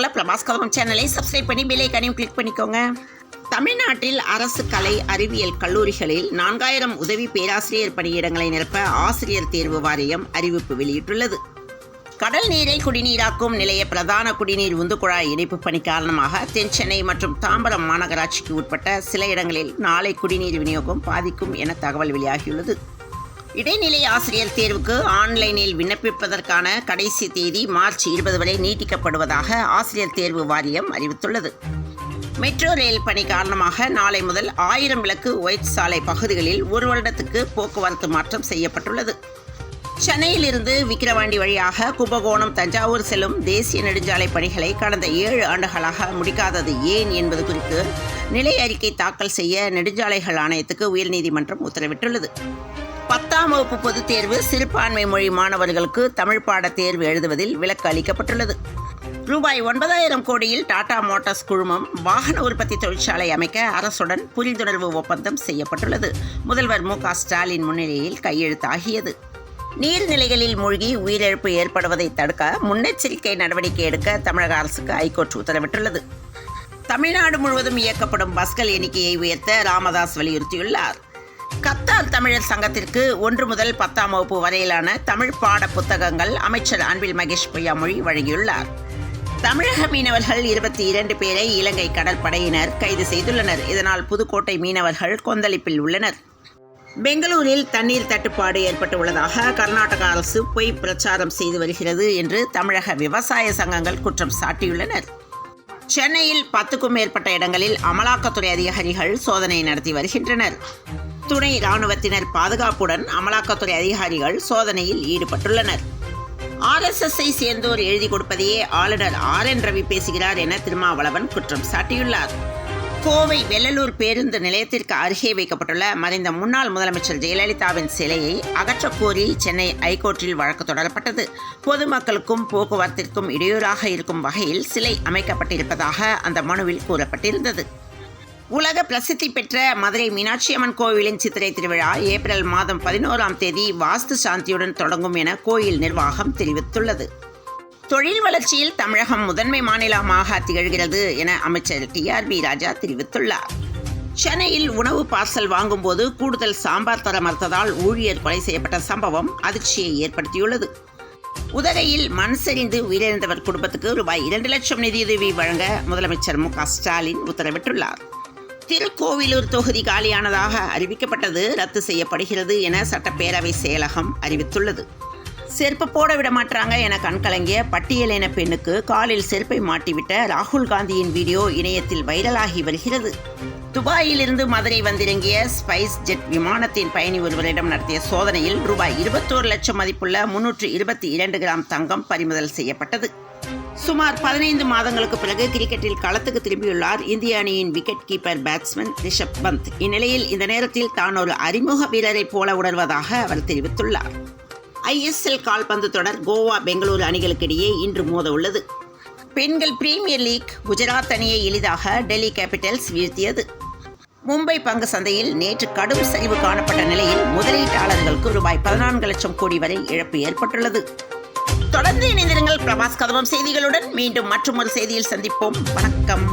போல பிரபாஸ் கதவம் சேனலை சப்ஸ்கிரைப் பண்ணி பெல் ஐகானையும் கிளிக் பண்ணிக்கோங்க. தமிழ்நாட்டில் அரசு கலை அறிவியல் கல்லூரிகளில் 4000 உதவி பேராசிரியர் பணியிடங்களை நிரப்ப ஆசிரியர் தேர்வு வாரியம் அறிவிப்பு வெளியிட்டுள்ளது. கடல் நீரை குடிநீராக்கும் நிலைய பிரதான குடிநீர் உந்துகுழாய் இணைப்பு பணி காரணமாக தென் சென்னை மற்றும் தாம்பரம் மாநகராட்சிக்கு உட்பட்ட சில இடங்களில் நாளை குடிநீர் விநியோகம் பாதிக்கும் என தகவல் வெளியாகியுள்ளது. இடைநிலை ஆசிரியர் தேர்வுக்கு ஆன்லைனில் விண்ணப்பிப்பதற்கான கடைசி தேதி மார்ச் 20 வரை நீட்டிக்கப்படுவதாக ஆசிரியர் தேர்வு வாரியம் அறிவித்துள்ளது. மெட்ரோ ரயில் பணி காரணமாக நாளை முதல் 1000 விளக்கு ஒயிட் சாலை பகுதிகளில் ஒரு வருடத்துக்கு போக்குவரத்து மாற்றம் செய்யப்பட்டுள்ளது. சென்னையிலிருந்து விக்கிரவாண்டி வழியாக கும்பகோணம் தஞ்சாவூர் செல்லும் தேசிய நெடுஞ்சாலை பணிகளை கடந்த 7 ஆண்டுகளாக முடிக்காதது ஏன் என்பது குறித்து நிலை அறிக்கை தாக்கல் செய்ய நெடுஞ்சாலைகள் ஆணையத்துக்கு உயர்நீதிமன்றம் உத்தரவிட்டுள்ளது. 10ஆம் வகுப்பு பொதுத் தேர்வு சிறுபான்மை மொழி மாணவர்களுக்கு தமிழ் பாட தேர்வு எழுதுவதில் விலக்கு அளிக்கப்பட்டுள்ளது. ரூபாய் 9000 கோடியில் டாடா மோட்டார்ஸ் குழுமம் வாகன உற்பத்தி தொழிற்சாலை அமைக்க அரசுடன் புரிந்துணர்வு ஒப்பந்தம் செய்யப்பட்டுள்ளது. முதல்வர் மு.க. ஸ்டாலின் முன்னிலையில் கையெழுத்தாகியது. நீர்நிலைகளில் மூழ்கி உயிரிழப்பு ஏற்படுவதை தடுக்க முன்னெச்சரிக்கை நடவடிக்கை எடுக்க தமிழக அரசுக்கு ஐகோர்ட் உத்தரவிட்டுள்ளது. தமிழ்நாடு முழுவதும் இயக்கப்படும் பஸ்கள் எண்ணிக்கையை உயர்த்த ராமதாஸ் வலியுறுத்தியுள்ளார். கத்தார் தமிழர் சங்கத்திற்கு 1 முதல் 10ஆம் வகுப்பு வரையிலான தமிழ் பாட புத்தகங்கள் அமைச்சர் அன்பில் மகேஷ் பொய்யாமொழி வழங்கியுள்ளார். தமிழக மீனவர்கள் 22 பேரை இலங்கை கடற்படையினர் கைது செய்துள்ளனர். இதனால் புதுக்கோட்டை மீனவர்கள் கொந்தளிப்பில் உள்ளனர். பெங்களூரில் தண்ணீர் தட்டுப்பாடு ஏற்பட்டுள்ளதாக கர்நாடக அரசு பொய் பிரச்சாரம் செய்து வருகிறது என்று தமிழக விவசாய சங்கங்கள் குற்றம் சாட்டியுள்ளனர். சென்னையில் 10க்கும் மேற்பட்ட இடங்களில் அமலாக்கத்துறை அதிகாரிகள் சோதனை நடத்தி வருகின்றனர். துணை இராணுவத்தினர் பாதுகாப்புடன் அமலாக்கத்துறை அதிகாரிகள் சோதனையில் ஈடுபட்டுள்ளனர். RSSஐ சேர்ந்தோர் எழுதி கொடுப்பதையே ஆளுநர் RN ரவி பேசுகிறார் என திருமாவளவன் குற்றம் சாட்டியுள்ளார். கோவை வெள்ளலூர் பேருந்து நிலையத்திற்கு அருகே வைக்கப்பட்டுள்ள மறைந்த முன்னாள் முதலமைச்சர் ஜெயலலிதாவின் சிலையை அகற்றக்கோரி சென்னை ஐகோர்ட்டில் வழக்கு தொடரப்பட்டது. பொதுமக்களுக்கும் போக்குவரத்திற்கும் இடையூறாக இருக்கும் வகையில் சிலை அமைக்கப்பட்டிருப்பதாக அந்த மனுவில் கூறப்பட்டிருந்தது. உலக பிரசித்தி பெற்ற மதுரை மீனாட்சி அம்மன் கோவிலின் சித்திரை திருவிழா ஏப்ரல் மாதம் 11ஆம் தேதி வாஸ்து சாந்தியுடன் தொடங்கும் என கோயில் நிர்வாகம் தெரிவித்துள்ளது. தொழில் வளர்ச்சியில் தமிழகம் முதன்மை மாநிலமாக திகழ்கிறது என அமைச்சர் TRB ராஜா தெரிவித்துள்ளார். சென்னையில் உணவு பார்சல் வாங்கும்போது கூடுதல் சாம்பார் தர மறுத்ததால் ஊழியர் கொலை செய்யப்பட்ட சம்பவம் அதிர்ச்சியை ஏற்படுத்தியுள்ளது. உதகையில் மண் சரிந்து உயிரிழந்தவர் குடும்பத்துக்கு ரூபாய் 2 லட்சம் நிதியுதவி வழங்க முதலமைச்சர் மு.க. ஸ்டாலின் உத்தரவிட்டுள்ளார். திருக்கோவிலூர் தொகுதி காலியானதாக அறிவிக்கப்பட்டது ரத்து செய்யப்படுகிறது என சட்டப்பேரவை செயலகம் அறிவித்துள்ளது. செருப்பு போட விட மாட்டாங்க என கண்கலங்கிய பட்டியலின பெண்ணுக்கு காலில் செருப்பை மாட்டிவிட்ட ராகுல் காந்தியின் வீடியோ இணையத்தில் வைரலாகி வருகிறது. துபாயிலிருந்து மதுரை வந்திறங்கிய ஸ்பைஸ் ஜெட் விமானத்தின் பயணி ஒருவரிடம் நடத்திய சோதனையில் ரூபாய் 21 லட்சம் மதிப்புள்ள 322 கிராம் தங்கம் பறிமுதல் செய்யப்பட்டது. சுமார் 15 மாதங்களுக்கு பிறகு கிரிக்கெட்டில் களத்துக்கு திரும்பியுள்ளார் இந்திய அணியின் wicket keeper batsman Rishabh Pant. இந்நிலையில் இந்த நேரத்தில் தான் ஒரு அறிமுக வீரரை போல உணர்வதாக அவர் தெரிவித்துள்ளார். ISL கால்பந்து தொடர் கோவா பெங்களூரு அணிகளுக்கு இடையே இன்று மோத உள்ளது. பெண்கள் பிரீமியர் லீக் குஜராத் அணியை எளிதாக டெல்லி கேபிட்டல்ஸ் வீழ்த்தியது. மும்பை பங்கு சந்தையில் நேற்று கடும் சரிவு காணப்பட்ட நிலையில் முதலீட்டாளர்களுக்கு ரூபாய் 14 லட்சம் கோடி வரை இழப்பு ஏற்பட்டுள்ளது. தொடர்ந்து இணைந்திருங்கள் பிரபாஸ் கதவம் செய்திகளுடன். மீண்டும் மற்றொரு செய்தியில் சந்திப்போம். வணக்கம்.